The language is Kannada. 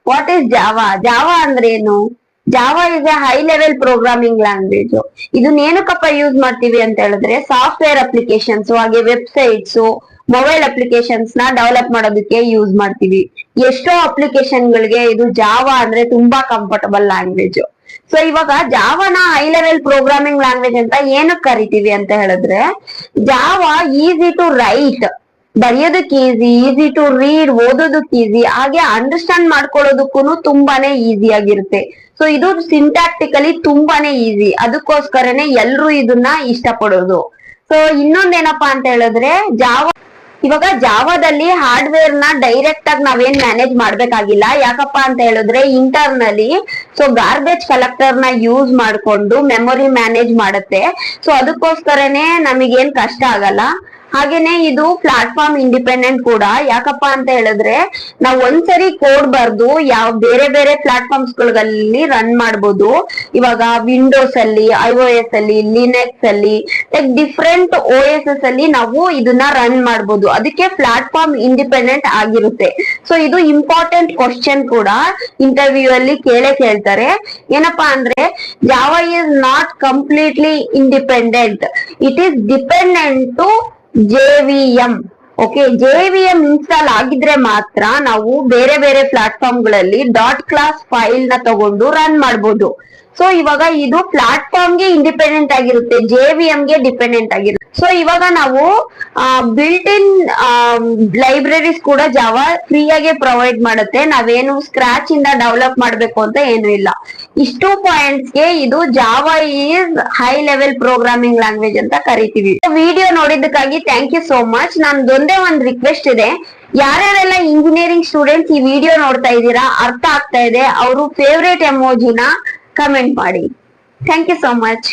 What is Java? ಜಾವಾ ಅಂದ್ರೆ ಏನು? Java is A high level programming language. ಇದನ್ನ ಏನಕ್ಕಪ್ಪ ಯೂಸ್ ಮಾಡ್ತೀವಿ ಅಂತ ಹೇಳಿದ್ರೆ, ಸಾಫ್ಟ್ವೇರ್ ಅಪ್ಲಿಕೇಶನ್ಸ್ ಹಾಗೆ ವೆಬ್ಸೈಟ್ಸ್, ಮೊಬೈಲ್ ಅಪ್ಲಿಕೇಶನ್ಸ್ ನ ಡೆವಲಪ್ ಮಾಡೋದಕ್ಕೆ ಯೂಸ್ ಮಾಡ್ತೀವಿ. ಎಷ್ಟೋ ಅಪ್ಲಿಕೇಶನ್ ಗಳಿಗೆ ಇದು ಜಾವಾ ಅಂದ್ರೆ ತುಂಬಾ ಕಂಫರ್ಟಬಲ್ ಲ್ಯಾಂಗ್ವೇಜ್. ಸೊ ಇವಾಗ ಜಾವಾನ ಹೈ ಲೆವೆಲ್ ಪ್ರೋಗ್ರಾಮಿಂಗ್ ಲ್ಯಾಂಗ್ವೇಜ್ ಅಂತ ಏನಕ್ಕೆ ಕರಿತೀವಿ ಅಂತ ಹೇಳಿದ್ರೆ, ಜಾವಾ ಈಸಿ ಟು ರೈಟ್, ಬರೆಯೋದಕ್ಕೆ ಈಸಿ ಟು ರೀಡ್, ಓದೋದಕ್ಕೆ ಈಸಿ, ಹಾಗೆ ಅಂಡರ್ಸ್ಟ್ಯಾಂಡ್ ಮಾಡ್ಕೊಳ್ಳೋದಕ್ಕೂ ತುಂಬಾನೇ ಈಸಿ ಆಗಿರುತ್ತೆ. ಸೊ ಇದು ಸಿಂಟ್ಯಾಕ್ಟಿಕಲಿ ತುಂಬಾನೇ ಈಸಿ, ಅದಕ್ಕೋಸ್ಕರನೇ ಎಲ್ರು ಇದನ್ನ ಇಷ್ಟಪಡೋದು. ಸೊ ಇನ್ನೊಂದೇನಪ್ಪಾ ಅಂತ ಹೇಳಿದ್ರೆ, ಇವಾಗ ಜಾವಾದಲ್ಲಿ ಹಾರ್ಡ್ವೇರ್ ನ ಡೈರೆಕ್ಟ್ ಆಗಿ ನಾವೇನ್ ಮ್ಯಾನೇಜ್ ಮಾಡ್ಬೇಕಾಗಿಲ್ಲ. ಯಾಕಪ್ಪ ಅಂತ ಹೇಳಿದ್ರೆ, ಇಂಟರ್ನಲಿ ಸೊ ಗಾರ್ಬೇಜ್ ಕಲೆಕ್ಟರ್ ನ ಯೂಸ್ ಮಾಡ್ಕೊಂಡು ಮೆಮೊರಿ ಮ್ಯಾನೇಜ್ ಮಾಡುತ್ತೆ. ಸೊ ಅದಕ್ಕೋಸ್ಕರನೇ ನಮಗೇನ್ ಕಷ್ಟ ಆಗಲ್ಲ. ಹಾಗೇನೆ ಇದು ಪ್ಲಾಟ್ಫಾರ್ಮ್ ಇಂಡಿಪೆಂಡೆಂಟ್ ಕೂಡ. ಯಾಕಪ್ಪ ಅಂತ ಹೇಳಿದ್ರೆ, ನಾವ್ ಒಂದ್ಸರಿ ಕೋಡ್ ಬರ್ದು ಬೇರೆ ಬೇರೆ ಪ್ಲಾಟ್ಫಾರ್ಮ್ಸ್ ಗಳಲ್ಲಿ ರನ್ ಮಾಡ್ಬೋದು. ಇವಾಗ ವಿಂಡೋಸ್ ಅಲ್ಲಿ, iOS ಅಲ್ಲಿ, ಲಿನೆಕ್ಸ್ ಅಲ್ಲಿ, ಲೈಕ್ ಡಿಫ್ರೆಂಟ್ OSS ಅಲ್ಲಿ ನಾವು ಇದನ್ನ ರನ್ ಮಾಡ್ಬೋದು. ಅದಕ್ಕೆ ಪ್ಲಾಟ್ಫಾರ್ಮ್ ಇಂಡಿಪೆಂಡೆಂಟ್ ಆಗಿರುತ್ತೆ. ಸೊ ಇದು ಇಂಪಾರ್ಟೆಂಟ್ ಕ್ವಶನ್ ಕೂಡ ಇಂಟರ್ವ್ಯೂ ಅಲ್ಲಿ ಕೇಳ್ತಾರೆ. ಏನಪ್ಪಾ ಅಂದ್ರೆ, Java is not completely independent, it is dependent to JVM. Okay, JVM install ಆಗಿದ್ರೆ ಮಾತ್ರ ನಾವು ಬೇರೆ ಬೇರೆ ಪ್ಲಾಟ್ಫಾರ್ಮ್ ಗಳಲ್ಲಿ .class ಫೈಲ್ ನ ತಗೊಂಡು ರನ್ ಮಾಡಬಹುದು. ಸೊ ಇವಾಗ ಇದು ಪ್ಲಾಟ್ಫಾರ್ಮ್ ಗೆ ಇಂಡಿಪೆಂಡೆಂಟ್ ಆಗಿರುತ್ತೆ, JVM ಗೆ ಡಿಪೆಂಡೆಂಟ್ ಆಗಿರುತ್ತೆ. ಸೊ ಇವಾಗ ನಾವು ಬಿಲ್ಟ್ ಇನ್ ಲೈಬ್ರರೀಸ್ ಕೂಡ ಜಾವಾ ಫ್ರೀ ಆಗಿ ಪ್ರೊವೈಡ್ ಮಾಡುತ್ತೆ. ನಾವೇನು ಸ್ಕ್ರಾಚ್ ಇಂದ ಡೆವಲಪ್ ಮಾಡ್ಬೇಕು ಅಂತ ಏನು ಇಲ್ಲ. ಇಷ್ಟು ಪಾಯಿಂಟ್ಸ್ ಗೆ ಇದು Java is high level programming language ಅಂತ ಕರಿತೀವಿ. ವಿಡಿಯೋ ನೋಡಿದ್ದಕ್ಕಾಗಿ ಥ್ಯಾಂಕ್ ಯು ಸೋ ಮಚ್. ನಂದೊಂದೇ ಒಂದು ರಿಕ್ವೆಸ್ಟ್ ಇದೆ, ಯಾರ್ಯಾರೆಲ್ಲ ಇಂಜಿನಿಯರಿಂಗ್ ಸ್ಟೂಡೆಂಟ್ಸ್ ಈ ವಿಡಿಯೋ ನೋಡ್ತಾ ಇದ್ದೀರಾ, ಅರ್ಥ ಆಗ್ತಾ ಇದೆ, ಅವರು ಫೇವ್ರೇಟ್ ಎಮೋಜಿನ ಕಮೆಂಟ್ ಮಾಡಿ. Thank you so much.